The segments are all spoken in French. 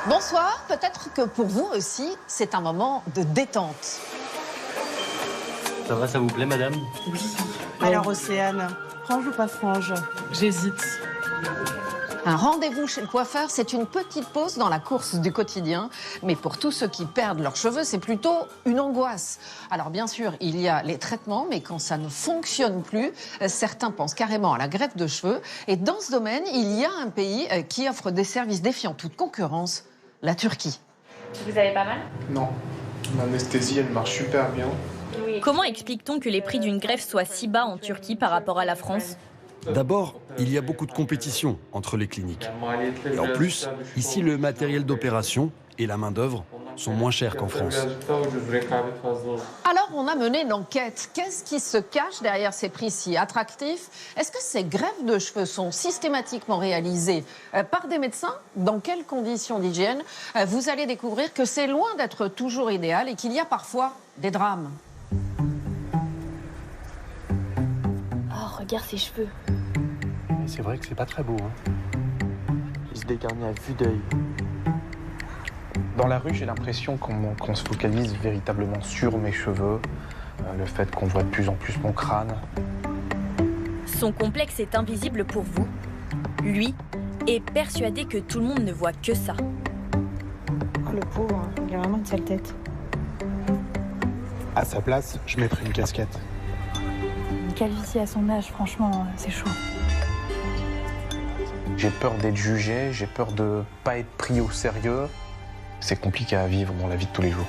Bonsoir, peut-être que pour vous aussi, c'est un moment de détente. Ça va, ça vous plaît, madame? Oui. Alors, Océane, frange ou pas frange? J'hésite. Un rendez-vous chez le coiffeur, c'est une petite pause dans la course du quotidien. Mais pour tous ceux qui perdent leurs cheveux, c'est plutôt une angoisse. Alors bien sûr, il y a les traitements, mais quand ça ne fonctionne plus, certains pensent carrément à la greffe de cheveux. Et dans ce domaine, il y a un pays qui offre des services défiant toute concurrence, la Turquie. Vous avez pas mal? Non. L'anesthésie, elle marche super bien. Oui. Comment explique-t-on que les prix d'une greffe soient si bas en Turquie par rapport à la France ? D'abord, il y a beaucoup de compétition entre les cliniques. Et en plus, ici, le matériel d'opération et la main-d'œuvre sont moins chers qu'en France. Alors, on a mené une enquête. Qu'est-ce qui se cache derrière ces prix si attractifs? Est-ce que ces greffes de cheveux sont systématiquement réalisées par des médecins? Dans quelles conditions d'hygiène? Vous allez découvrir que c'est loin d'être toujours idéal et qu'il y a parfois des drames. Oh, regarde ses cheveux. C'est vrai que c'est pas très beau. Il se dégarnit à vue d'œil. Dans la rue, j'ai l'impression qu'on se focalise véritablement sur mes cheveux, le fait qu'on voit de plus en plus mon crâne. Son complexe est invisible pour vous. Lui est persuadé que tout le monde ne voit que ça. Oh, le pauvre, il a vraiment une sale tête. À sa place, je mettrais une casquette. Une calvitie à son âge, franchement, c'est chaud. J'ai peur d'être jugé, j'ai peur de pas être pris au sérieux. C'est compliqué à vivre dans la vie de tous les jours.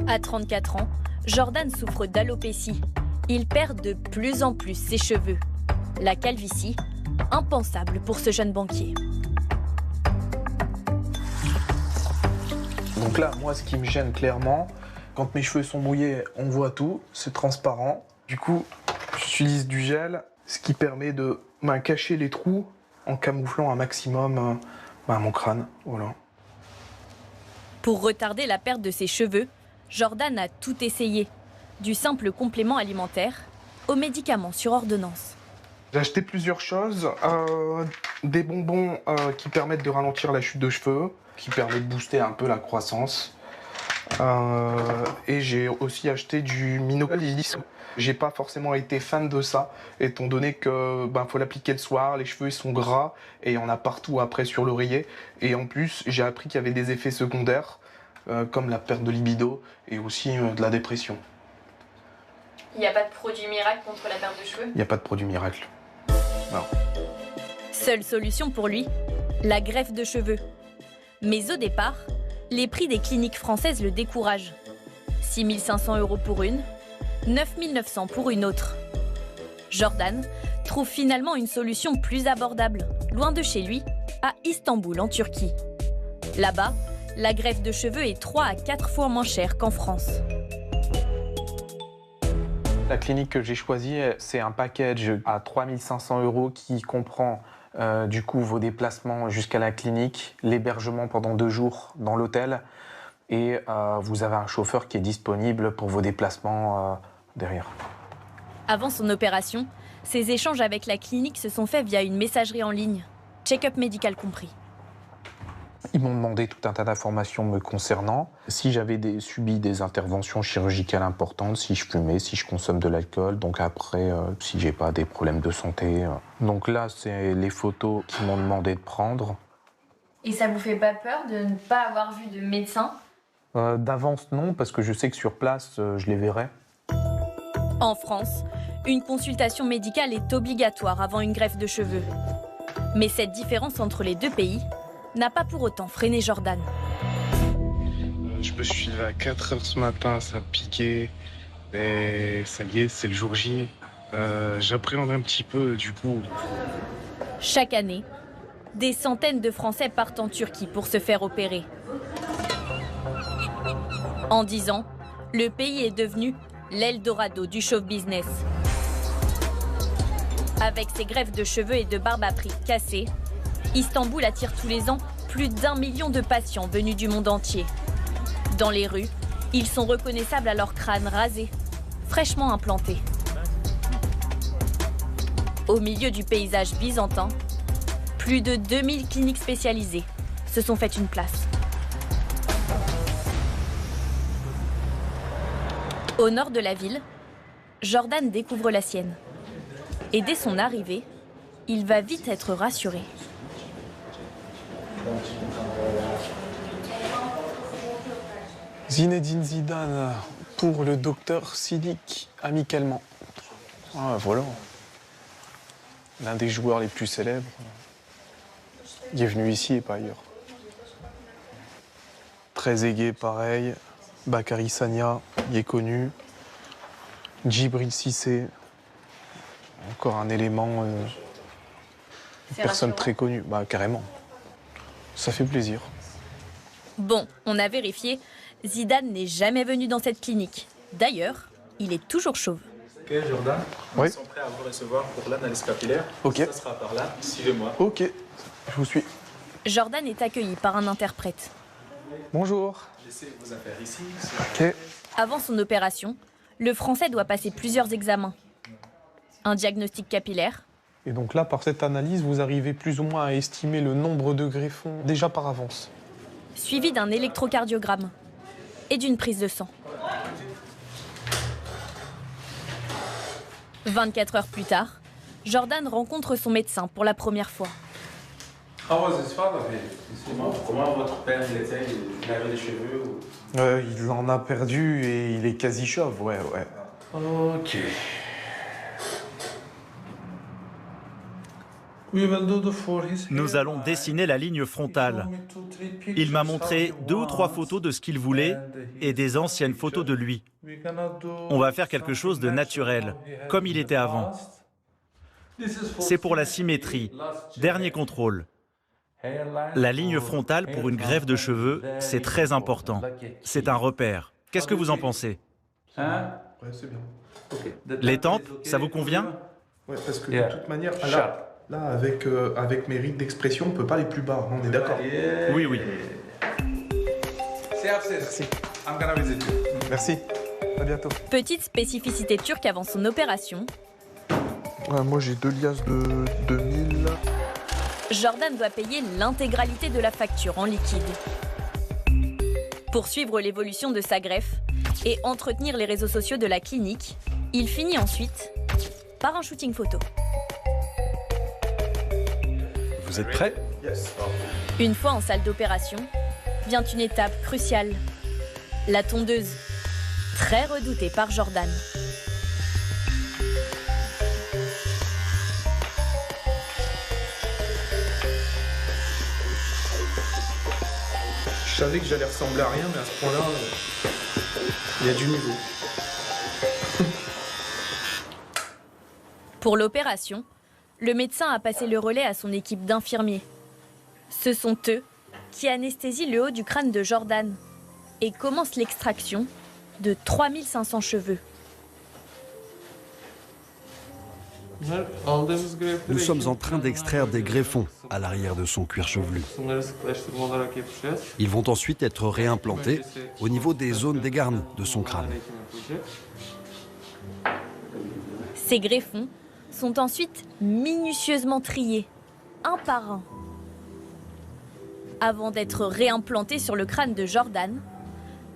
À 34 ans, Jordan souffre d'alopécie. Il perd de plus en plus ses cheveux. La calvitie, impensable pour ce jeune banquier. Donc là, moi, ce qui me gêne clairement, quand mes cheveux sont mouillés, on voit tout, c'est transparent. Du coup, j'utilise du gel, ce qui permet de cacher les trous en camouflant un maximum mon crâne. Voilà. Pour retarder la perte de ses cheveux, Jordan a tout essayé. Du simple complément alimentaire aux médicaments sur ordonnance. J'ai acheté plusieurs choses, des bonbons qui permettent de ralentir la chute de cheveux, qui permettent de booster un peu la croissance. Et j'ai aussi acheté du Minoxidil. J'ai pas forcément été fan de ça, étant donné que faut l'appliquer le soir, les cheveux ils sont gras et il y en a partout après sur l'oreiller. Et en plus, j'ai appris qu'il y avait des effets secondaires, comme la perte de libido et aussi de la dépression. Il n'y a pas de produit miracle contre la perte de cheveux? Il n'y a pas de produit miracle. Non. Seule solution pour lui, la greffe de cheveux. Mais au départ, les prix des cliniques françaises le découragent. 6 500 € pour une, 9 900 pour une autre. Jordan trouve finalement une solution plus abordable, loin de chez lui, à Istanbul en Turquie. Là-bas, la greffe de cheveux est 3 à 4 fois moins chère qu'en France. La clinique que j'ai choisie, c'est un package à 3 500 € qui comprend du coup vos déplacements jusqu'à la clinique, l'hébergement pendant 2 jours dans l'hôtel et vous avez un chauffeur qui est disponible pour vos déplacements derrière. Avant son opération, ses échanges avec la clinique se sont faits via une messagerie en ligne, check-up médical compris. Ils m'ont demandé tout un tas d'informations me concernant, si j'avais subi des interventions chirurgicales importantes, si je fumais, si je consomme de l'alcool, donc après, si j'ai pas des problèmes de santé. Donc là, c'est les photos qu'ils m'ont demandé de prendre. Et ça vous fait pas peur de ne pas avoir vu de médecin? D'avance, non, parce que je sais que sur place, je les verrai. En France, une consultation médicale est obligatoire avant une greffe de cheveux. Mais cette différence entre les deux pays n'a pas pour autant freiné Jordan. Je me suis levé à 4 h ce matin, ça piquait. Et ça y est, c'est le jour J. J'appréhende un petit peu, du coup. Chaque année, des centaines de Français partent en Turquie pour se faire opérer. En 10 ans, le pays est devenu l'Eldorado du show business. Avec ses greffes de cheveux et de barbe à prix cassés, Istanbul attire tous les ans plus d'1 million de patients venus du monde entier. Dans les rues, ils sont reconnaissables à leur crâne rasé, fraîchement implanté. Au milieu du paysage byzantin, plus de 2000 cliniques spécialisées se sont fait une place. Au nord de la ville, Jordan découvre la sienne. Et dès son arrivée, il va vite être rassuré. Zinedine Zidane pour le docteur Sidik, amicalement. Ah, voilà. L'un des joueurs les plus célèbres. Il est venu ici et pas ailleurs. Très aigué, pareil. Bakary Sagna, il est connu. Djibril Cissé, encore un élément, une personne très connue. Bah, carrément. Ça fait plaisir. Bon, on a vérifié, Zidane n'est jamais venu dans cette clinique. D'ailleurs, il est toujours chauve. Ok, Jordan, oui. Nous sommes prêts à vous recevoir pour l'analyse capillaire. Ok. Ça sera par là, suivez-moi. Ok, je vous suis. Jordan est accueilli par un interprète. Bonjour. Laissez vos affaires ici. Ok. Avant son opération, le Français doit passer plusieurs examens. Un diagnostic capillaire. Et donc là, par cette analyse, vous arrivez plus ou moins à estimer le nombre de greffons déjà par avance. Suivi d'un électrocardiogramme et d'une prise de sang. 24 heures plus tard, Jordan rencontre son médecin pour la première fois. Comment votre père était? Il avait des cheveux ou... Il en a perdu et il est quasi chauve, ouais. Ok. Nous allons dessiner la ligne frontale. Il m'a montré 2 ou 3 photos de ce qu'il voulait et des anciennes photos de lui. On va faire quelque chose de naturel, comme il était avant. C'est pour la symétrie. Dernier contrôle. La ligne frontale pour une greffe de cheveux, c'est très important. C'est un repère. Qu'est-ce que vous en pensez? Ouais, c'est bien. Les tempes, ça vous convient? Ouais, parce que de toute manière, là avec mes rides d'expression, on ne peut pas aller plus bas, on est d'accord? Oui, oui. Merci. Merci. À bientôt. Petite spécificité turque avant son opération. Ouais, moi j'ai 2 liasses de 2000. Jordan doit payer l'intégralité de la facture en liquide. Pour suivre l'évolution de sa greffe et entretenir les réseaux sociaux de la clinique, il finit ensuite par un shooting photo. Vous êtes prêts? Une fois en salle d'opération, vient une étape cruciale. La tondeuse, très redoutée par Jordan. Je savais que j'allais ressembler à rien, mais à ce point-là, il y a du niveau. Pour l'opération, le médecin a passé le relais à son équipe d'infirmiers. Ce sont eux qui anesthésient le haut du crâne de Jordan et commencent l'extraction de 3500 cheveux. Nous sommes en train d'extraire des greffons à l'arrière de son cuir chevelu. Ils vont ensuite être réimplantés au niveau des zones dégarnies de son crâne. Ces greffons sont ensuite minutieusement triés, un par un, avant d'être réimplantés sur le crâne de Jordan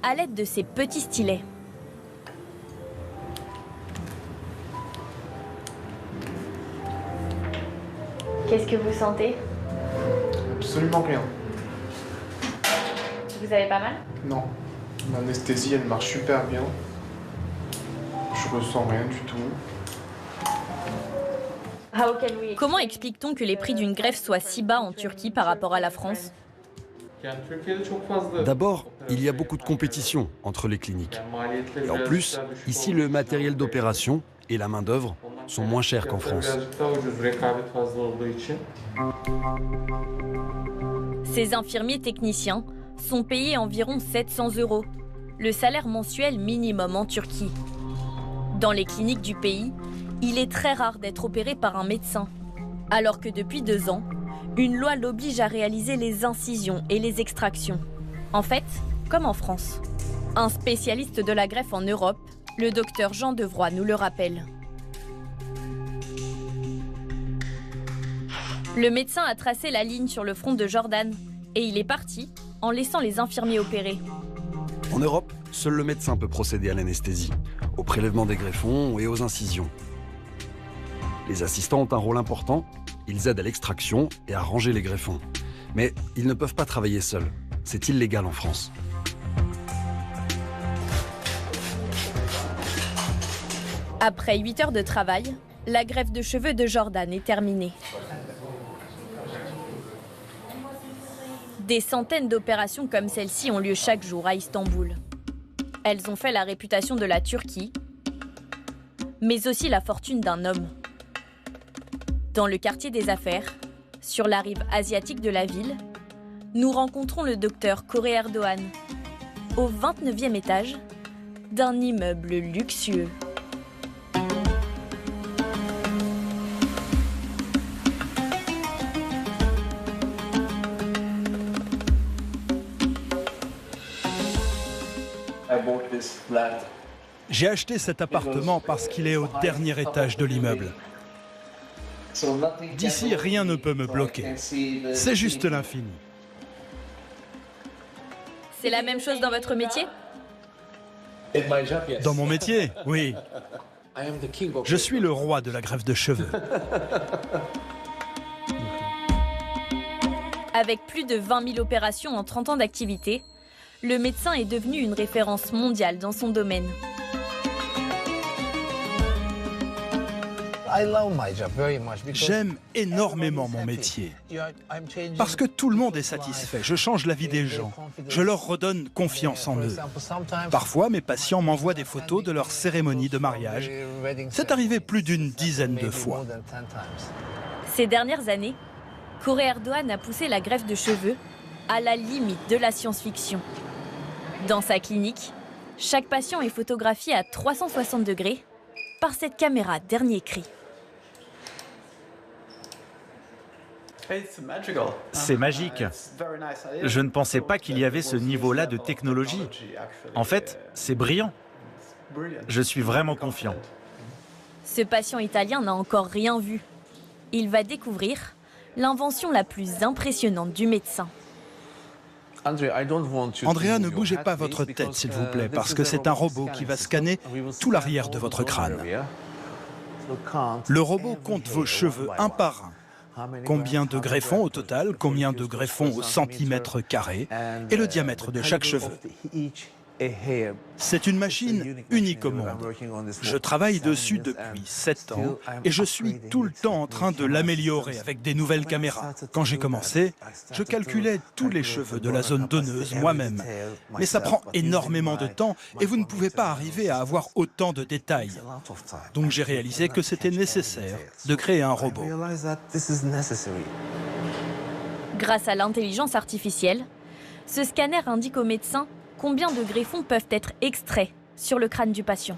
à l'aide de ces petits stylets. Qu'est-ce que vous sentez? Absolument rien. Vous avez pas mal? Non. L'anesthésie, elle marche super bien. Je ressens rien du tout. Ah, ok, oui. Comment explique-t-on que les prix d'une greffe soient si bas en Turquie par rapport à la France? D'abord, il y a beaucoup de compétition entre les cliniques. Et en plus, ici, le matériel d'opération et la main-d'œuvre sont moins chers qu'en France. Ces infirmiers techniciens sont payés environ 700 €, le salaire mensuel minimum en Turquie. Dans les cliniques du pays, il est très rare d'être opéré par un médecin, alors que depuis 2 ans, une loi l'oblige à réaliser les incisions et les extractions. En fait, comme en France. Un spécialiste de la greffe en Europe, le docteur Jean Devroy nous le rappelle. Le médecin a tracé la ligne sur le front de Jordan Et il est parti, en laissant les infirmiers opérer. En Europe, seul le médecin peut procéder à l'anesthésie, au prélèvement des greffons et aux incisions. Les assistants ont un rôle important, ils aident à l'extraction et à ranger les greffons. Mais ils ne peuvent pas travailler seuls, c'est illégal en France. Après 8 heures de travail, la greffe de cheveux de Jordan est terminée. Des centaines d'opérations comme celle-ci ont lieu chaque jour à Istanbul. Elles ont fait la réputation de la Turquie, mais aussi la fortune d'un homme. Dans le quartier des affaires, sur la rive asiatique de la ville, nous rencontrons le docteur Kore Erdoğan, au 29e étage d'un immeuble luxueux. J'ai acheté cet appartement parce qu'il est au dernier étage de l'immeuble. D'ici, rien ne peut me bloquer. C'est juste l'infini. C'est la même chose dans votre métier ? Dans mon métier, oui. Je suis le roi de la greffe de cheveux. Avec plus de 20 000 opérations en 30 ans d'activité, le médecin est devenu une référence mondiale dans son domaine. J'aime énormément mon métier. Parce que tout le monde est satisfait. Je change la vie des gens. Je leur redonne confiance en eux. Parfois, mes patients m'envoient des photos de leur cérémonie de mariage. C'est arrivé plus d'une dizaine de fois. Ces dernières années, Kore Erdoğan a poussé la greffe de cheveux à la limite de la science-fiction. Dans sa clinique, chaque patient est photographié à 360 degrés par cette caméra dernier cri. C'est magique. Je ne pensais pas qu'il y avait ce niveau-là de technologie. En fait, c'est brillant. Je suis vraiment confiant. Ce patient italien n'a encore rien vu. Il va découvrir l'invention la plus impressionnante du médecin. Andrea, ne bougez pas votre tête, s'il vous plaît, parce que c'est un robot qui va scanner tout l'arrière de votre crâne. Le robot compte vos cheveux un par un. Combien de greffons au total, combien de greffons au centimètre carré et le diamètre de chaque cheveu. C'est une machine unique au monde. Je travaille dessus depuis 7 ans et je suis tout le temps en train de l'améliorer avec des nouvelles caméras. Quand j'ai commencé, je calculais tous les cheveux de la zone donneuse moi-même. Mais ça prend énormément de temps et vous ne pouvez pas arriver à avoir autant de détails. Donc j'ai réalisé que c'était nécessaire de créer un robot. Grâce à l'intelligence artificielle, ce scanner indique au médecin combien de greffons peuvent être extraits sur le crâne du patient.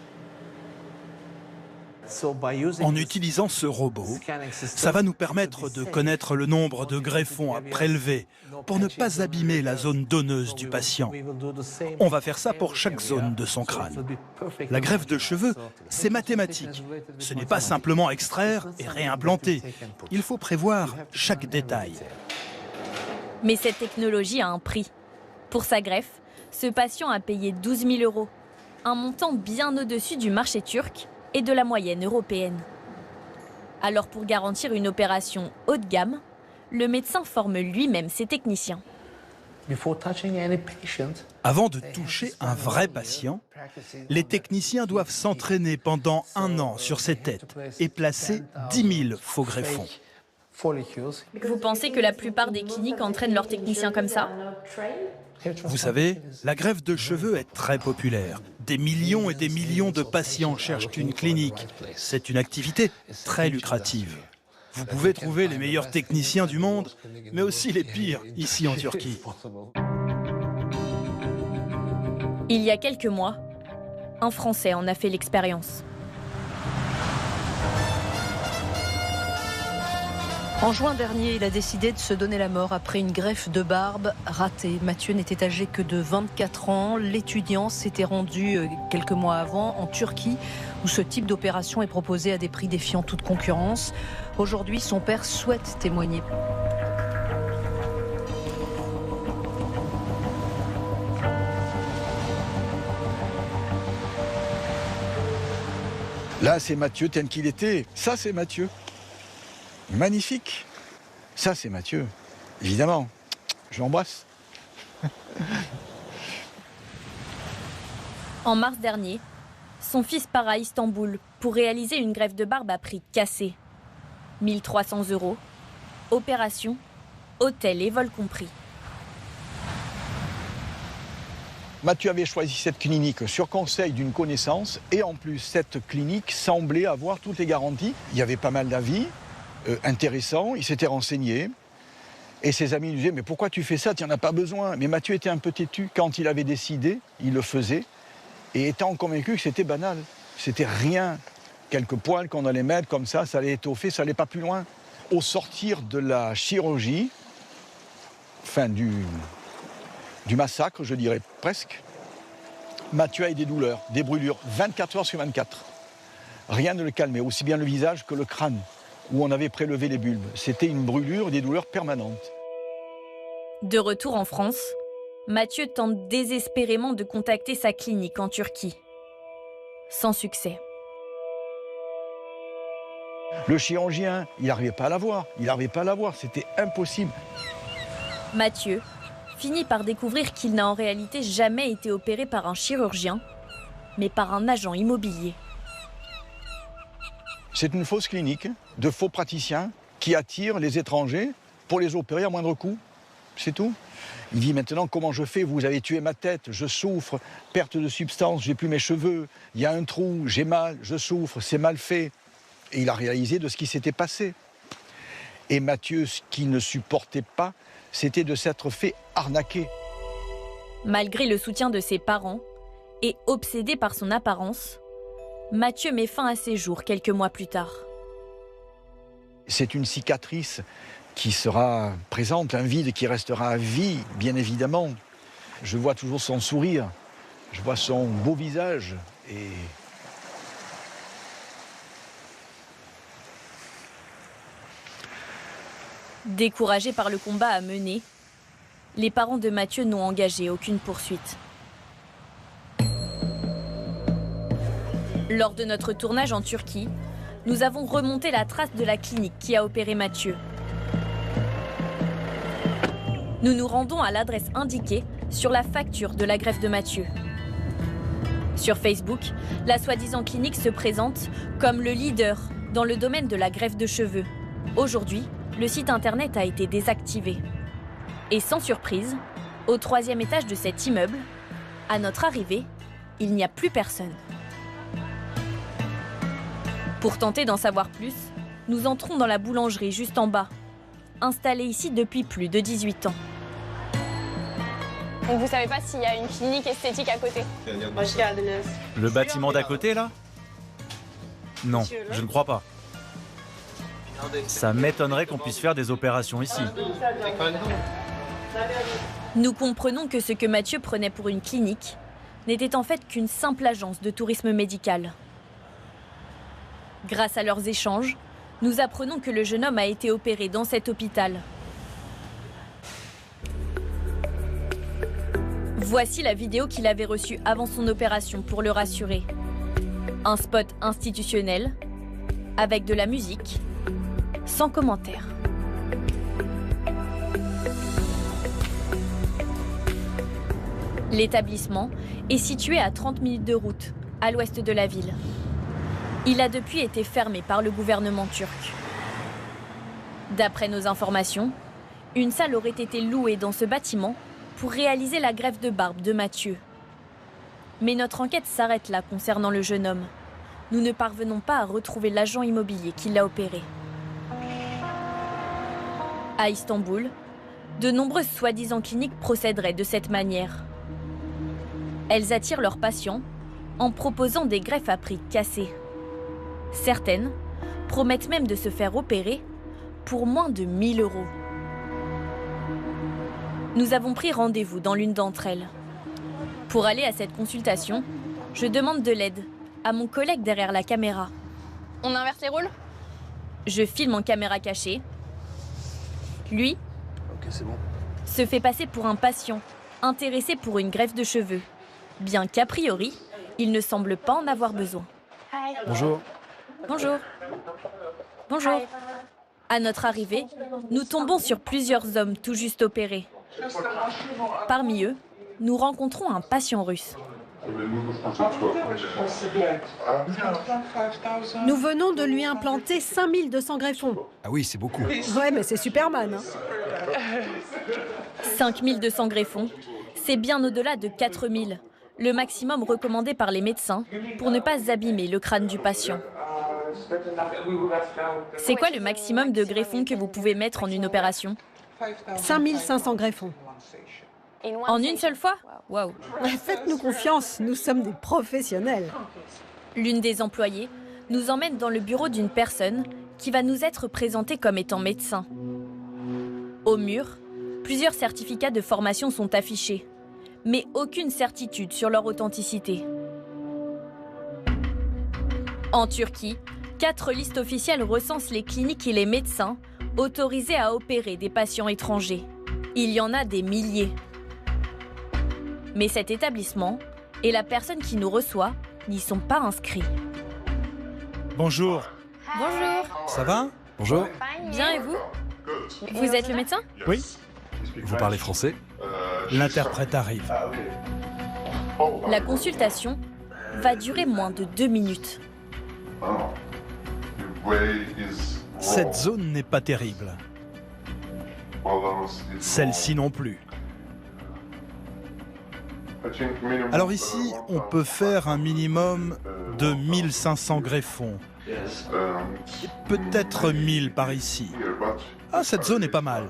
En utilisant ce robot, ça va nous permettre de connaître le nombre de greffons à prélever pour ne pas abîmer la zone donneuse du patient. On va faire ça pour chaque zone de son crâne. La greffe de cheveux, c'est mathématique. Ce n'est pas simplement extraire et réimplanter. Il faut prévoir chaque détail. Mais cette technologie a un prix. Pour sa greffe, ce patient a payé 12 000 €, un montant bien au-dessus du marché turc et de la moyenne européenne. Alors pour garantir une opération haut de gamme, le médecin forme lui-même ses techniciens. Avant de toucher un vrai patient, les techniciens doivent s'entraîner pendant 1 an sur ces têtes et placer 10 000 faux greffons. Vous pensez que la plupart des cliniques entraînent leurs techniciens comme ça ? Vous savez, la greffe de cheveux est très populaire. Des millions et des millions de patients cherchent une clinique. C'est une activité très lucrative. Vous pouvez trouver les meilleurs techniciens du monde, mais aussi les pires ici en Turquie. Il y a quelques mois, un Français en a fait l'expérience. En juin dernier, il a décidé de se donner la mort après une greffe de barbe ratée. Mathieu n'était âgé que de 24 ans. L'étudiant s'était rendu quelques mois avant en Turquie, où ce type d'opération est proposé à des prix défiant toute concurrence. Aujourd'hui, son père souhaite témoigner. Là, c'est Mathieu tel qu'il était. Ça, c'est Mathieu. Magnifique. Ça, c'est Mathieu. Évidemment. Je l'embrasse. En mars dernier, son fils part à Istanbul pour réaliser une greffe de barbe à prix cassé. 1 300 €, opération, hôtel et vol compris. Mathieu avait choisi cette clinique sur conseil d'une connaissance et en plus, cette clinique semblait avoir toutes les garanties. Il y avait pas mal d'avis intéressants, il s'était renseigné. Et ses amis lui disaient « Mais pourquoi tu fais ça? Tu n'en as pas besoin. » Mais Mathieu était un peu têtu. Quand il avait décidé, il le faisait. Et étant convaincu que c'était banal. C'était rien. Quelques poils qu'on allait mettre comme ça allait étoffer, ça n'allait pas plus loin. Au sortir de la chirurgie, fin du massacre, je dirais presque, Mathieu a eu des douleurs, des brûlures, 24 heures sur 24. Rien ne le calmait, aussi bien le visage que le crâne, où on avait prélevé les bulbes. C'était une brûlure, des douleurs permanentes. De retour en France, Mathieu tente désespérément de contacter sa clinique en Turquie. Sans succès. Le chirurgien, il n'arrivait pas à la voir. Il n'arrivait pas à la voir, c'était impossible. Mathieu finit par découvrir qu'il n'a en réalité jamais été opéré par un chirurgien, mais par un agent immobilier. C'est une fausse clinique de faux praticiens qui attirent les étrangers pour les opérer à moindre coût. C'est tout. Il dit maintenant comment je fais, vous avez tué ma tête, je souffre, perte de substance, j'ai plus mes cheveux, il y a un trou, j'ai mal, je souffre, c'est mal fait. Et il a réalisé de ce qui s'était passé. Et Mathieu, ce qu'il ne supportait pas, c'était de s'être fait arnaquer. Malgré le soutien de ses parents et obsédé par son apparence, Mathieu met fin à ses jours quelques mois plus tard. C'est une cicatrice qui sera présente, un vide qui restera à vie, bien évidemment. Je vois toujours son sourire, je vois son beau visage et... Découragés par le combat à mener, les parents de Mathieu n'ont engagé aucune poursuite. Lors de notre tournage en Turquie, nous avons remonté la trace de la clinique qui a opéré Mathieu. Nous nous rendons à l'adresse indiquée sur la facture de la greffe de Mathieu. Sur Facebook, la soi-disant clinique se présente comme le leader dans le domaine de la greffe de cheveux. Aujourd'hui, le site internet a été désactivé. Et sans surprise, au 3e étage de cet immeuble, à notre arrivée, il n'y a plus personne. Pour tenter d'en savoir plus, nous entrons dans la boulangerie juste en bas, installée ici depuis plus de 18 ans. Donc vous savez pas s'il y a une clinique esthétique à côté? Le bâtiment d'à côté, là? Non, je ne crois pas. Ça m'étonnerait qu'on puisse faire des opérations ici. Nous comprenons que ce que Mathieu prenait pour une clinique n'était en fait qu'une simple agence de tourisme médical. Grâce à leurs échanges, nous apprenons que le jeune homme a été opéré dans cet hôpital. Voici la vidéo qu'il avait reçue avant son opération pour le rassurer. Un spot institutionnel, avec de la musique, sans commentaire. L'établissement est situé à 30 minutes de route, à l'ouest de la ville. Il a depuis été fermé par le gouvernement turc. D'après nos informations, une salle aurait été louée dans ce bâtiment pour réaliser la greffe de barbe de Mathieu. Mais notre enquête s'arrête là concernant le jeune homme. Nous ne parvenons pas à retrouver l'agent immobilier qui l'a opéré. À Istanbul, de nombreuses soi-disant cliniques procéderaient de cette manière. Elles attirent leurs patients en proposant des greffes à prix cassés. Certaines promettent même de se faire opérer pour moins de 1 000 €. Nous avons pris rendez-vous dans l'une d'entre elles. Pour aller à cette consultation, je demande de l'aide à mon collègue derrière la caméra. On inverse les rôles? Je filme en caméra cachée. Lui se fait passer pour un patient intéressé pour une greffe de cheveux, bien qu'a priori, il ne semble pas en avoir besoin. Bonjour. Bonjour. Bonjour. À notre arrivée, nous tombons sur plusieurs hommes tout juste opérés. Parmi eux, nous rencontrons un patient russe. Nous venons de lui implanter 5200 greffons. Ah oui, c'est beaucoup. Ouais, mais c'est Superman. Hein. 5200 greffons, c'est bien au-delà de 4000, le maximum recommandé par les médecins pour ne pas abîmer le crâne du patient. C'est quoi le maximum de greffons que vous pouvez mettre en une opération? 5500 greffons. En une seule fois? Waouh! Faites-nous confiance, nous sommes des professionnels. L'une des employées nous emmène dans le bureau d'une personne qui va nous être présentée comme étant médecin. Au mur, plusieurs certificats de formation sont affichés, mais aucune certitude sur leur authenticité. En Turquie, 4 listes officielles recensent les cliniques et les médecins autorisés à opérer des patients étrangers. Il y en a des milliers. Mais cet établissement et la personne qui nous reçoit n'y sont pas inscrits. Bonjour. Bonjour. Ça va? Bonjour. Bien et vous? Vous êtes le médecin? Oui. Vous parlez français? L'interprète arrive. La consultation va durer moins de 2 minutes. Cette zone n'est pas terrible. Celle-ci non plus. Alors ici, on peut faire un minimum de 1500 greffons. Peut-être 1000 par ici. Ah, cette zone est pas mal.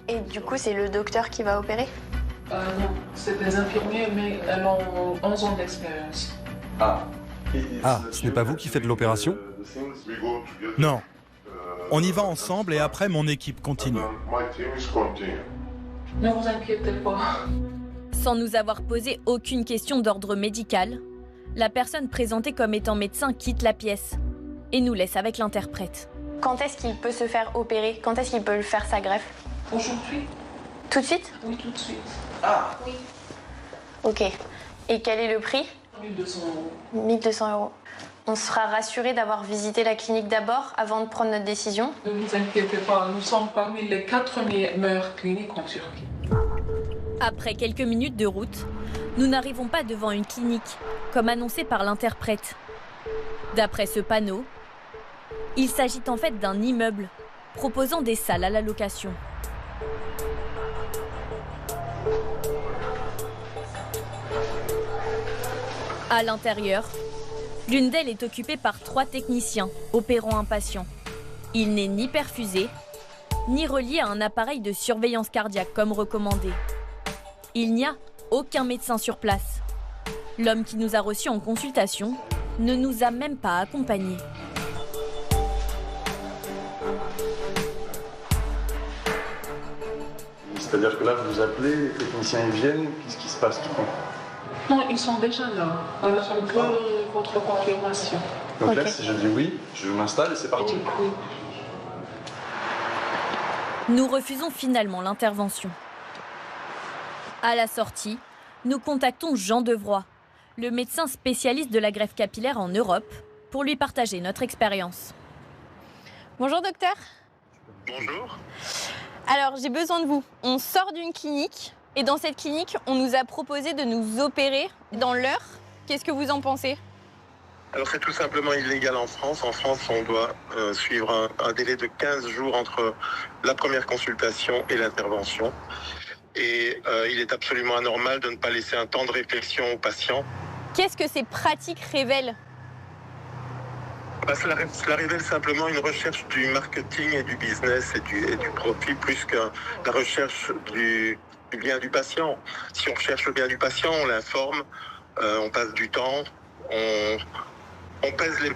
Et du coup, c'est le docteur qui va opérer? Non, c'est des infirmiers, mais elles ont 11 ans d'expérience. Ah, ce n'est pas vous qui faites l'opération? Non. On y va ensemble et après mon équipe continue. Ne vous inquiétez pas. Sans nous avoir posé aucune question d'ordre médical, la personne présentée comme étant médecin quitte la pièce et nous laisse avec l'interprète. Quand est-ce qu'il peut se faire opérer? Quand est-ce qu'il peut faire sa greffe? Aujourd'hui. Tout de suite? Oui, tout de suite. Ah oui. Ok. Et quel est le prix? 1200 €. 1200 €. On sera rassuré d'avoir visité la clinique d'abord avant de prendre notre décision? Ne vous inquiétez pas, nous sommes parmi les 4 meilleures cliniques en Turquie. Après quelques minutes de route, nous n'arrivons pas devant une clinique, comme annoncé par l'interprète. D'après ce panneau, il s'agit en fait d'un immeuble proposant des salles à la location. À l'intérieur, l'une d'elles est occupée par 3 techniciens opérant un patient. Il n'est ni perfusé, ni relié à un appareil de surveillance cardiaque comme recommandé. Il n'y a aucun médecin sur place. L'homme qui nous a reçus en consultation ne nous a même pas accompagnés. C'est-à-dire que là, vous appelez, les techniciens ils viennent, qu'est-ce qui se passe du coup? Non, ils sont déjà là. On attend que votre confirmation. Donc là, si je dis oui, je m'installe et c'est parti. Oui. Nous refusons finalement l'intervention. À la sortie, nous contactons Jean Devroy, le médecin spécialiste de la greffe capillaire en Europe, pour lui partager notre expérience. Bonjour docteur. Bonjour. Alors j'ai besoin de vous. On sort d'une clinique et dans cette clinique, on nous a proposé de nous opérer dans l'heure. Qu'est-ce que vous en pensez? Alors c'est tout simplement illégal en France. En France, on doit suivre un délai de 15 jours entre la première consultation et l'intervention. Et il est absolument anormal de ne pas laisser un temps de réflexion aux patients. Qu'est-ce que ces pratiques révèlent? Cela révèle simplement une recherche du marketing et du business et du profit plus que la recherche du bien du patient. Si on recherche le bien du patient, on l'informe, on passe du temps, on pèse le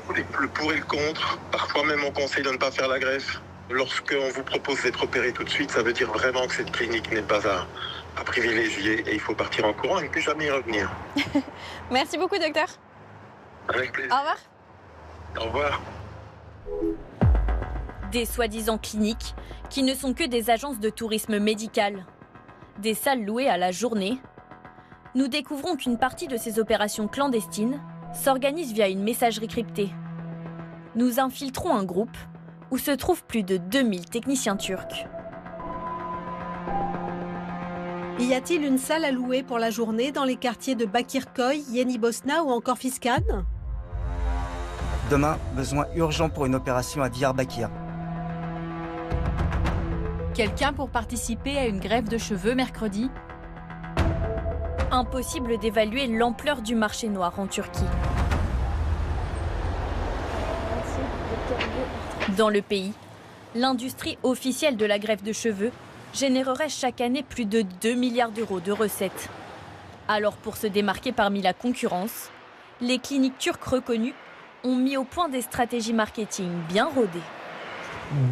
pour et le contre. Parfois même on conseille de ne pas faire la greffe. Lorsqu'on vous propose d'être opéré tout de suite, ça veut dire vraiment que cette clinique n'est pas à privilégier et il faut partir en courant et ne plus jamais y revenir. Merci beaucoup docteur. Avec plaisir. Au revoir. Au revoir. Des soi-disant cliniques qui ne sont que des agences de tourisme médical. Des salles louées à la journée. Nous découvrons qu'une partie de ces opérations clandestines s'organise via une messagerie cryptée. Nous infiltrons un groupe où se trouvent plus de 2000 techniciens turcs. Y a-t-il une salle à louer pour la journée dans les quartiers de Bakırköy, Yenibosna ou encore Fiskan? Demain, besoin urgent pour une opération à Diyarbakir. Quelqu'un pour participer à une greffe de cheveux mercredi? Impossible d'évaluer l'ampleur du marché noir en Turquie. Dans le pays, l'industrie officielle de la greffe de cheveux générerait chaque année plus de 2 milliards d'euros de recettes. Alors pour se démarquer parmi la concurrence, les cliniques turques reconnues ont mis au point des stratégies marketing bien rodées.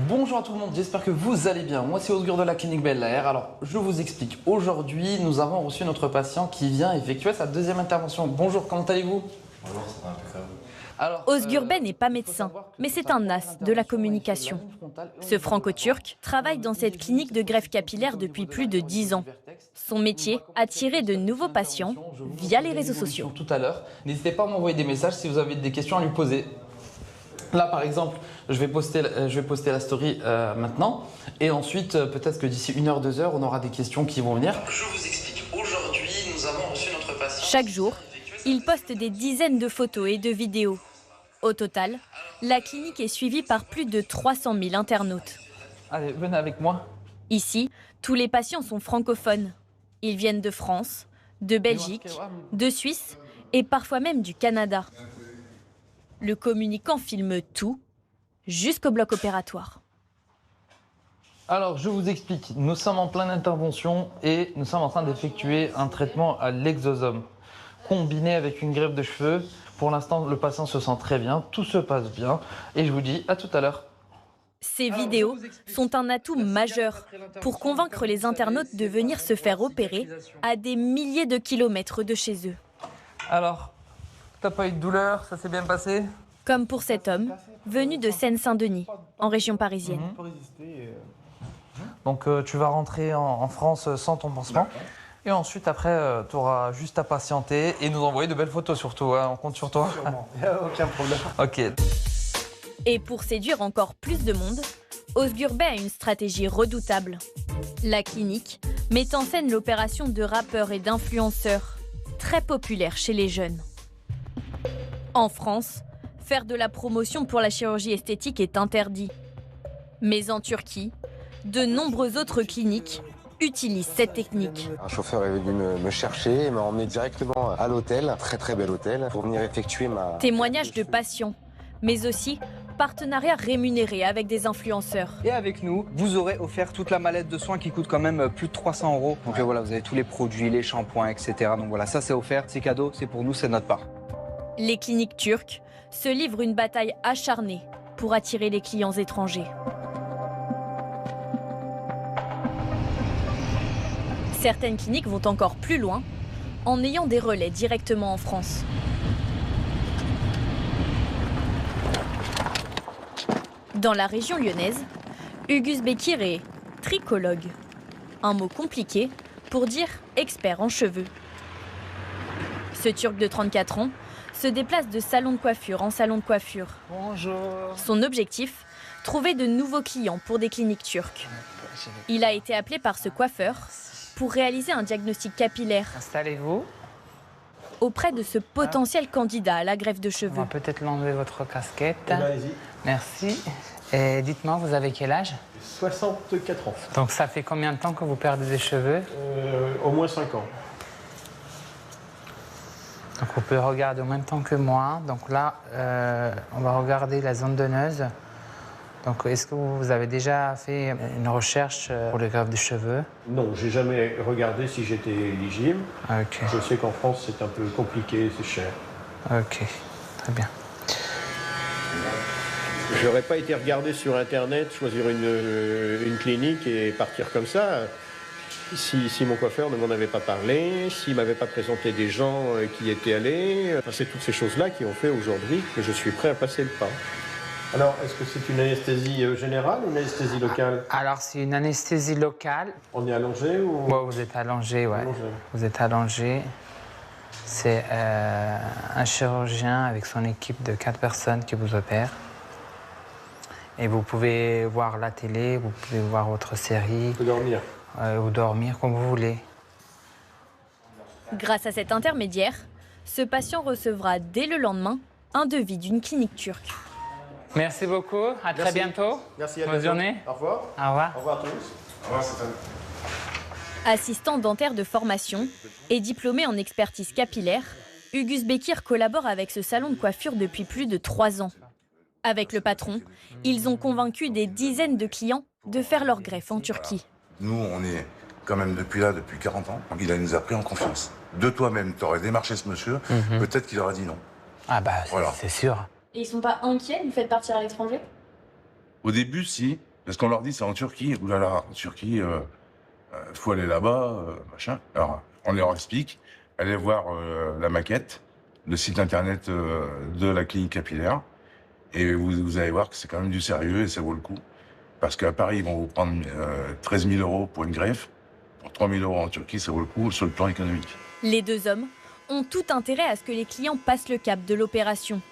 Bonjour à tout le monde, j'espère que vous allez bien. Moi c'est Özgür de la clinique Belle Air. Alors je vous explique, aujourd'hui nous avons reçu notre patient qui vient effectuer sa deuxième intervention. Bonjour, comment allez-vous? Bonjour, ça va impeccable. Özgür Bey n'est pas médecin, mais c'est un as de la communication. Ce franco-turc travaille dans cette clinique de greffe capillaire depuis plus de 10 ans. Son métier, attirer de nouveaux patients via les réseaux sociaux. Tout à l'heure, n'hésitez pas à m'envoyer des messages si vous avez des questions à lui poser. Là par exemple, je vais poster la story maintenant et ensuite peut-être que d'ici 1 heure, 2 heures, on aura des questions qui vont venir. Je vous explique, aujourd'hui nous avons reçu notre patient. Chaque jour, il poste des dizaines de photos et de vidéos. Au total, la clinique est suivie par plus de 300 000 internautes. Allez, venez avec moi. Ici, tous les patients sont francophones. Ils viennent de France, de Belgique, de Suisse et parfois même du Canada. Le communicant filme tout, jusqu'au bloc opératoire. Alors, je vous explique. Nous sommes en pleine intervention et nous sommes en train d'effectuer un traitement à l'exosome, combiné avec une greffe de cheveux. Pour l'instant, le patient se sent très bien, tout se passe bien et je vous dis à tout à l'heure. Ces vidéos sont un atout majeur pour convaincre les internautes de venir se faire opérer à des milliers de kilomètres de chez eux. Alors, t'as pas eu de douleur, ça s'est bien passé? Comme pour cet homme, venu de Seine-Saint-Denis, en région parisienne. Donc tu vas rentrer en France sans ton pansement. Et ensuite, après, tu auras juste à patienter et nous envoyer de belles photos surtout. Hein. On compte sur toi. Sûrement, il n'y a aucun problème. Ok. Et pour séduire encore plus de monde, Özgür Bey a une stratégie redoutable. La clinique met en scène l'opération de rappeurs et d'influenceurs, très populaire chez les jeunes. En France, faire de la promotion pour la chirurgie esthétique est interdit. Mais en Turquie, de nombreuses autres cliniques utilisent cette technique. Un chauffeur est venu me chercher et m'a emmené directement à l'hôtel, un très très bel hôtel, pour venir effectuer ma... Témoignages de patients, mais aussi partenariats rémunérés avec des influenceurs. Et avec nous, vous aurez offert toute la mallette de soins qui coûte quand même plus de 300 €. Donc voilà, vous avez tous les produits, les shampoings, etc. Donc voilà, ça c'est offert, c'est cadeau, c'est pour nous, c'est notre part. Les cliniques turques se livrent une bataille acharnée pour attirer les clients étrangers. Certaines cliniques vont encore plus loin en ayant des relais directement en France. Dans la région lyonnaise, Hugus Bekir est tricologue, un mot compliqué pour dire expert en cheveux. Ce Turc de 34 ans se déplace de salon de coiffure en salon de coiffure. Bonjour. Son objectif, trouver de nouveaux clients pour des cliniques turques. Il a été appelé par ce coiffeur pour réaliser un diagnostic capillaire. Installez-vous. Auprès de ce potentiel candidat à la greffe de cheveux. On va peut-être l'enlever votre casquette. Allez-y. Merci. Et dites-moi, vous avez quel âge? 64 ans. Donc ça fait combien de temps que vous perdez des cheveux? Au moins 5 ans. Donc vous pouvez regarder en même temps que moi. Donc là, on va regarder la zone donneuse. Donc est-ce que vous avez déjà fait une recherche pour les greffes de cheveux? Non, j'ai jamais regardé si j'étais éligible. Ok. Je sais qu'en France, c'est un peu compliqué, c'est cher. Ok, très bien. J'aurais pas été regarder sur Internet, choisir une clinique et partir comme ça. Si mon coiffeur ne m'en avait pas parlé, s'il m'avait pas présenté des gens qui y étaient allés, enfin, c'est toutes ces choses-là qui ont fait aujourd'hui que je suis prêt à passer le pas. Alors, est-ce que c'est une anesthésie générale ou une anesthésie locale? Alors, c'est une anesthésie locale. On est allongé ou... Ouais, vous êtes allongé, ouais. Allongé. Vous êtes allongé. C'est un chirurgien avec son équipe de 4 personnes qui vous opère. Et vous pouvez voir la télé, vous pouvez voir votre série. Ou dormir. Ou dormir comme vous voulez. Grâce à cet intermédiaire, ce patient recevra dès le lendemain un devis d'une clinique turque. Merci beaucoup, à très bientôt. Merci, à Bonne bientôt. journée. Au revoir. Au revoir. Au revoir à tous. Au revoir, Stéphane. Assistant dentaire de formation et diplômé en expertise capillaire, Hugus Bekir collabore avec ce salon de coiffure depuis plus de 3 ans. Avec le patron, ils ont convaincu des dizaines de clients de faire leur greffe en Turquie. Nous, on est quand même depuis 40 ans. Donc il nous a pris en confiance. De toi-même, tu aurais démarché ce monsieur, peut-être qu'il aurait dit non. Ah bah, voilà. C'est sûr. Et ils sont pas inquiets du fait de partir à l'étranger? Au début, si. Parce qu'on leur dit c'est en Turquie. Ouh là là, en Turquie, faut aller là-bas, machin. Alors, on leur explique. Allez voir la maquette, le site internet de la clinique capillaire. Et vous allez voir que c'est quand même du sérieux et ça vaut le coup. Parce qu'à Paris, ils vont vous prendre 13 000 € pour une greffe. Pour 3 000 € en Turquie, ça vaut le coup sur le plan économique. Les deux hommes ont tout intérêt à ce que les clients passent le cap de l'opération.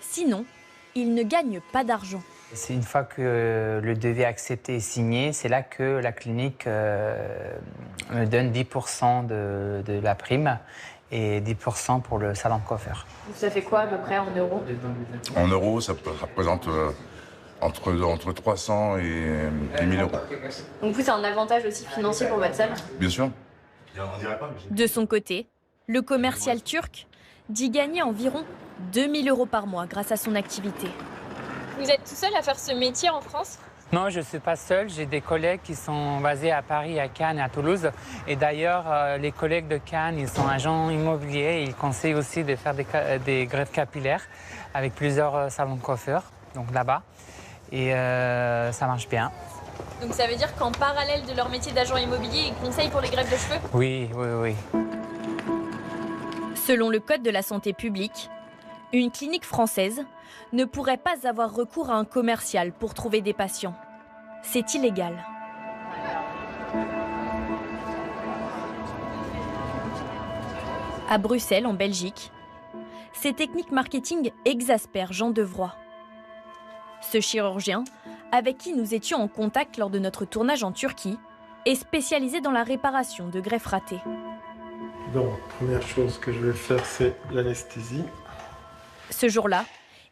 Sinon, ils ne gagnent pas d'argent. C'est une fois que le devis accepté et signé, c'est là que la clinique me donne 10% de la prime et 10% pour le salon de coiffeur. Ça fait quoi à peu près en euros? En euros, ça représente entre 300 et 1 000 €. Donc vous, c'est un avantage aussi financier pour votre salle? Bien sûr. De son côté, le commercial turc dit gagner environ 2 000 € par mois grâce à son activité. Vous êtes tout seul à faire ce métier en France? Non, je ne suis pas seul. J'ai des collègues qui sont basés à Paris, à Cannes et à Toulouse. Et d'ailleurs, les collègues de Cannes, ils sont agents immobiliers. Ils conseillent aussi de faire des greffes capillaires avec plusieurs salons de coiffeurs, donc là-bas. Et ça marche bien. Donc ça veut dire qu'en parallèle de leur métier d'agent immobilier, ils conseillent pour les greffes de cheveux? Oui, oui, oui. Selon le Code de la santé publique, une clinique française ne pourrait pas avoir recours à un commercial pour trouver des patients. C'est illégal. À Bruxelles, en Belgique, ces techniques marketing exaspèrent Jean Devroy. Ce chirurgien, avec qui nous étions en contact lors de notre tournage en Turquie, est spécialisé dans la réparation de greffes ratées. Donc, première chose que je vais faire, c'est l'anesthésie. Ce jour-là,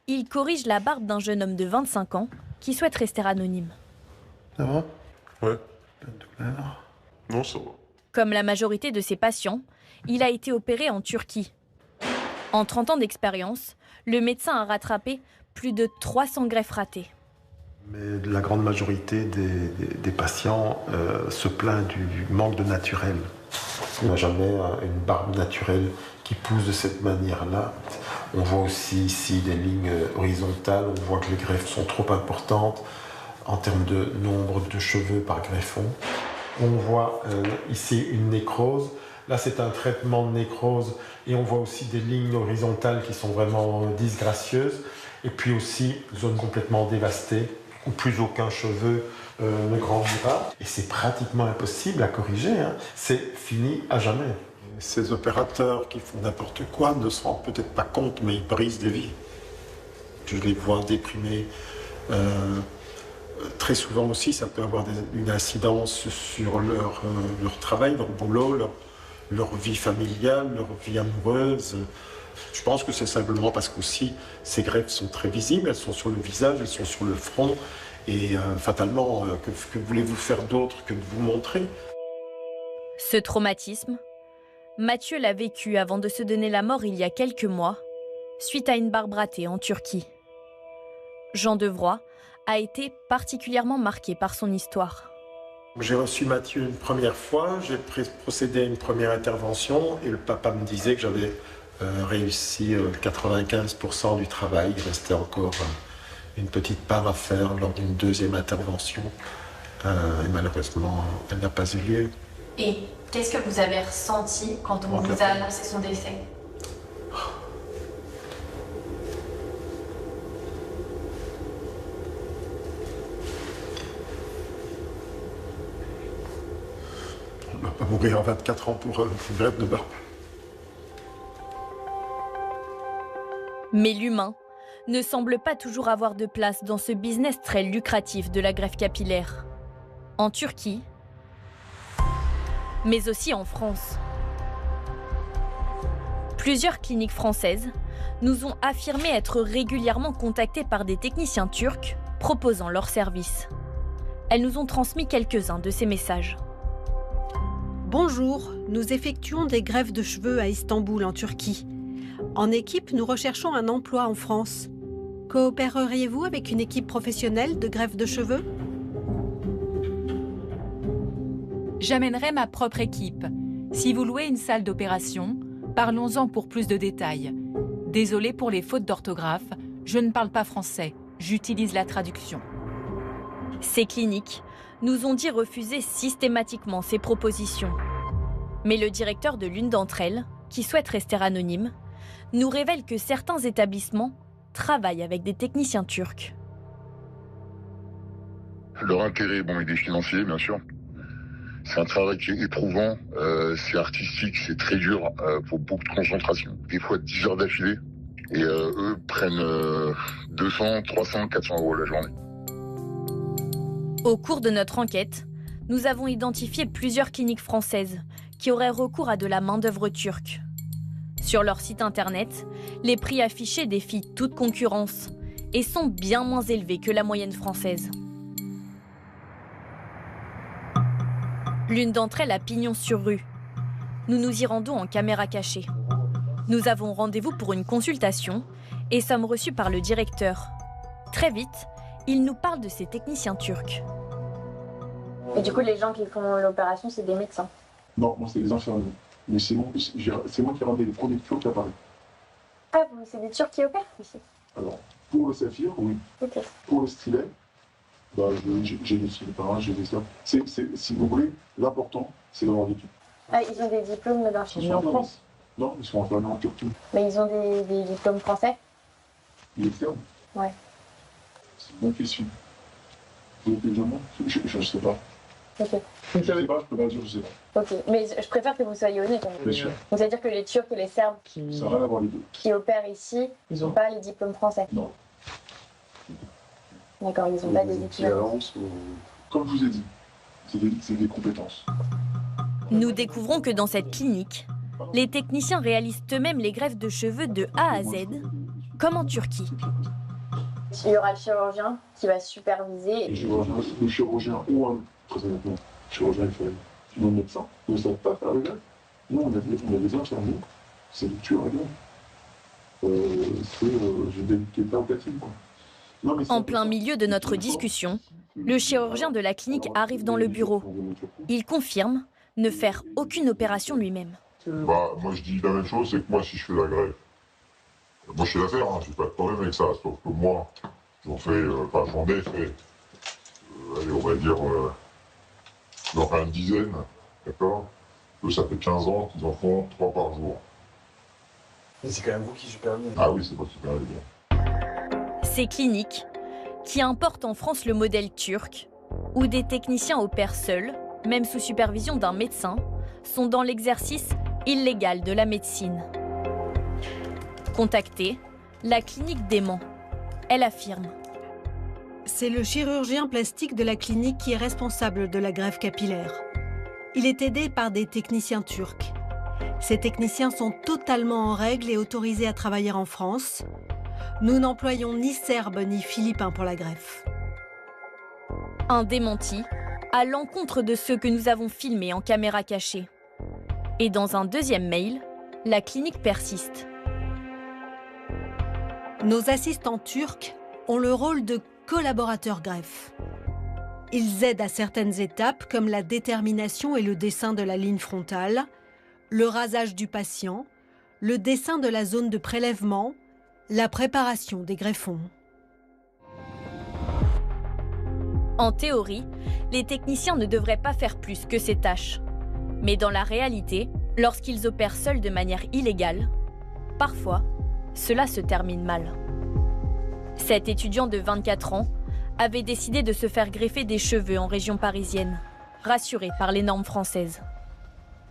il corrige la barbe d'un jeune homme de 25 ans qui souhaite rester anonyme. Ça va? Ouais. Pas de douleur? Non, ça va. Comme la majorité de ses patients, il a été opéré en Turquie. En 30 ans d'expérience, le médecin a rattrapé plus de 300 greffes ratées. Mais la grande majorité des patients se plaint du manque de naturel. On n'a jamais une barbe naturelle qui pousse de cette manière-là. On voit aussi ici des lignes horizontales, on voit que les greffes sont trop importantes en termes de nombre de cheveux par greffon. On voit ici une nécrose. Là, c'est un traitement de nécrose et on voit aussi des lignes horizontales qui sont vraiment disgracieuses. Et puis aussi, zone complètement dévastée où plus aucun cheveu ne grandira. Et c'est pratiquement impossible à corriger, hein. C'est fini à jamais. Ces opérateurs qui font n'importe quoi ne se rendent peut-être pas compte, mais ils brisent des vies. Je les vois déprimés. Très souvent aussi, ça peut avoir une incidence sur leur travail, leur boulot, leur vie familiale, leur vie amoureuse. Je pense que c'est simplement parce qu'aussi ces greffes sont très visibles, elles sont sur le visage, elles sont sur le front. Et fatalement, que voulez-vous faire d'autre que de vous montrer? Ce traumatisme, Mathieu l'a vécu avant de se donner la mort il y a quelques mois, suite à une barbe ratée en Turquie. Jean Devroy a été particulièrement marqué par son histoire. J'ai reçu Mathieu une première fois, j'ai procédé à une première intervention et le papa me disait que j'avais réussi 95% du travail. Il restait encore une petite part à faire lors d'une deuxième intervention. Et malheureusement, elle n'a pas eu lieu. Et qu'est-ce que vous avez ressenti quand on vous a annoncé son décès? On ne va pas mourir à 24 ans pour une greffe de barbe. Mais l'humain ne semble pas toujours avoir de place dans ce business très lucratif de la greffe capillaire. En Turquie, mais aussi en France. Plusieurs cliniques françaises nous ont affirmé être régulièrement contactées par des techniciens turcs proposant leurs services. Elles nous ont transmis quelques-uns de ces messages. Bonjour, nous effectuons des greffes de cheveux à Istanbul, en Turquie. En équipe, nous recherchons un emploi en France. Coopéreriez-vous avec une équipe professionnelle de greffe de cheveux? J'amènerai ma propre équipe. Si vous louez une salle d'opération, parlons-en pour plus de détails. Désolé pour les fautes d'orthographe, je ne parle pas français, j'utilise la traduction. Ces cliniques nous ont dit refuser systématiquement ces propositions. Mais le directeur de l'une d'entre elles, qui souhaite rester anonyme, nous révèle que certains établissements travaillent avec des techniciens turcs. Leur intérêt, il est financier, bien sûr. C'est un travail qui est éprouvant, c'est artistique, c'est très dur, pour beaucoup de concentration. Des fois 10 heures d'affilée, et eux prennent 200, 300, 400 € la journée. Au cours de notre enquête, nous avons identifié plusieurs cliniques françaises qui auraient recours à de la main-d'œuvre turque. Sur leur site internet, les prix affichés défient toute concurrence et sont bien moins élevés que la moyenne française. L'une d'entre elles a pignon sur rue. Nous nous y rendons en caméra cachée. Nous avons rendez-vous pour une consultation et sommes reçus par le directeur. Très vite, il nous parle de ces techniciens turcs. Et du coup, les gens qui font l'opération, c'est des médecins? Non, moi c'est des infirmiers. Mais c'est moi qui ai ramené les produits turcs à Paris. Ah, c'est des Turcs qui opèrent ici? Alors, pour le saphir, oui. Ok. Pour le stylet, j'ai des filipins, j'ai des ça. Si vous voulez, l'important, c'est d'avoir des tubes. Ah, ils ont des diplômes d'infirmiers en France? Non, ils sont infirmiers en Turquie. Mais ils ont des diplômes français? Il est externe? Ouais. C'est moi qui suis. Vous êtes examen? Je ne sais pas. Ok. Je ne sais pas, je peux pas dire, je sais pas. Ok, mais je préfère que vous soyez honnête. Bien sûr. Donc, c'est-à-dire que les Turcs et les Serbes Ça n'a rien à voir les deux. qui opèrent ici, ils n'ont pas les diplômes français? Non. D'accord, ils n'ont pas des diplômes. Comme je vous ai dit, c'est des compétences. Nous découvrons que dans cette clinique, les techniciens réalisent eux-mêmes les greffes de cheveux de A à Z, comme en Turquie. Il y aura le chirurgien qui va superviser. Le chirurgien ou un, très honnêtement, le chirurgien, il fait nos médecins ne savent pas faire le greffe. Nous, on a des infirmiers, c'est du tueur à gage. J'ai des états opératives, quoi. En plein milieu de notre discussion, le chirurgien de la clinique arrive dans le bureau. Il confirme ne faire aucune opération lui-même. Moi je dis la même chose, c'est que moi si je fais la greffe, moi je sais la faire, j'ai pas de problème avec ça, sauf que moi j'en ai fait, allez on va dire, j'en fais une dizaine, d'accord? Eux ça fait 15 ans qu'ils en font 3 par jour. Mais c'est quand même vous qui supervisez. Ah oui, c'est moi qui supervise. Ces cliniques, qui importent en France le modèle turc, où des techniciens opèrent seuls, même sous supervision d'un médecin, sont dans l'exercice illégal de la médecine. Contactée, la clinique dément. Elle affirme. C'est le chirurgien plastique de la clinique qui est responsable de la greffe capillaire. Il est aidé par des techniciens turcs. Ces techniciens sont totalement en règle et autorisés à travailler en France. Nous n'employons ni Serbes ni Philippins pour la greffe. Un démenti à l'encontre de ceux que nous avons filmés en caméra cachée. Et dans un deuxième mail, la clinique persiste. Nos assistants turcs ont le rôle de collaborateurs greffe. Ils aident à certaines étapes comme la détermination et le dessin de la ligne frontale, le rasage du patient, le dessin de la zone de prélèvement, la préparation des greffons. En théorie, les techniciens ne devraient pas faire plus que ces tâches. Mais dans la réalité, lorsqu'ils opèrent seuls de manière illégale, parfois, cela se termine mal. Cet étudiant de 24 ans avait décidé de se faire greffer des cheveux en région parisienne, rassuré par les normes françaises.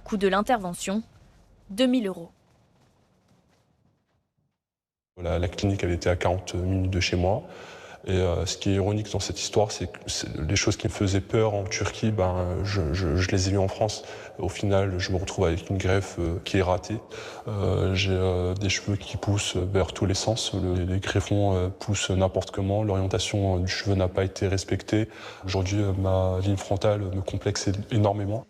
Coût de l'intervention, 2 000 €. La clinique, elle était à 40 minutes de chez moi. Et ce qui est ironique dans cette histoire, c'est que les choses qui me faisaient peur en Turquie, je les ai vues en France. Au final, je me retrouve avec une greffe qui est ratée. J'ai des cheveux qui poussent vers tous les sens. Les greffons poussent n'importe comment. L'orientation du cheveu n'a pas été respectée. Aujourd'hui, ma ligne frontale me complexe énormément.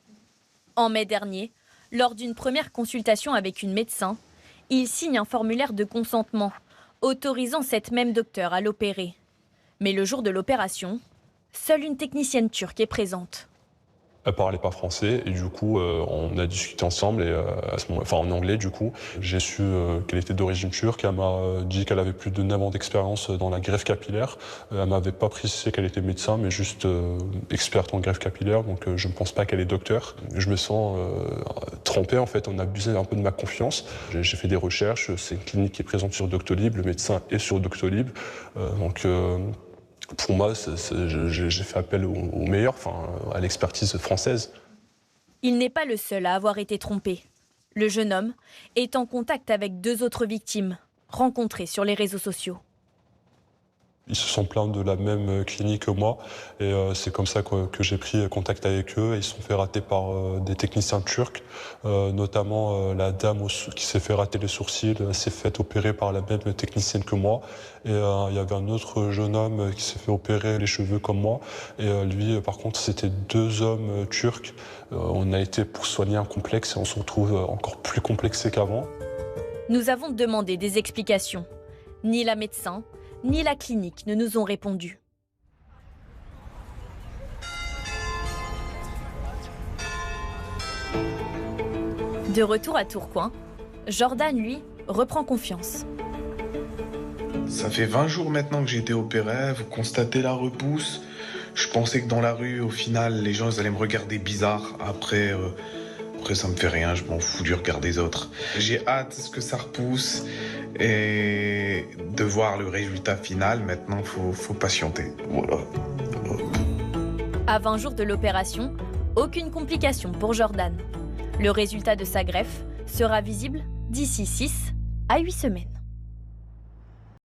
En mai dernier, lors d'une première consultation avec une médecin, il signe un formulaire de consentement, autorisant cette même docteure à l'opérer. Mais le jour de l'opération, seule une technicienne turque est présente. Elle parlait pas français et du coup on a discuté ensemble et à ce moment, en anglais du coup. J'ai su qu'elle était d'origine turque. Elle m'a dit qu'elle avait plus de 9 ans d'expérience dans la greffe capillaire. Elle m'avait pas précisé qu'elle était médecin mais juste experte en greffe capillaire, donc je ne pense pas qu'elle est docteur. Je me sens trempé en fait, on a abusé un peu de ma confiance. J'ai fait des recherches, c'est une clinique qui est présente sur Doctolib, le médecin est sur Doctolib. Pour moi, j'ai fait appel au meilleur, à l'expertise française. Il n'est pas le seul à avoir été trompé. Le jeune homme est en contact avec 2 autres victimes, rencontrées sur les réseaux sociaux. Ils se sont plaints de la même clinique que moi et c'est comme ça que j'ai pris contact avec eux. Ils se sont fait rater par des techniciens turcs, notamment la dame qui s'est fait rater les sourcils s'est fait opérer par la même technicienne que moi. Et il y avait un autre jeune homme qui s'est fait opérer les cheveux comme moi. Et lui, par contre, c'était 2 hommes turcs. On a été pour soigner un complexe et on se retrouve encore plus complexé qu'avant. Nous avons demandé des explications. Ni la médecin, ni la clinique ne nous ont répondu. De retour à Tourcoing, Jordan, lui, reprend confiance. Ça fait 20 jours maintenant que j'ai été opéré, vous constatez la repousse. Je pensais que dans la rue, au final, les gens ils allaient me regarder bizarre. Après, ça me fait rien, je m'en fous du regard des autres. J'ai hâte que ça repousse et de voir le résultat final. Maintenant, faut patienter. Voilà. À 20 jours de l'opération, aucune complication pour Jordan. Le résultat de sa greffe sera visible d'ici 6 à 8 semaines.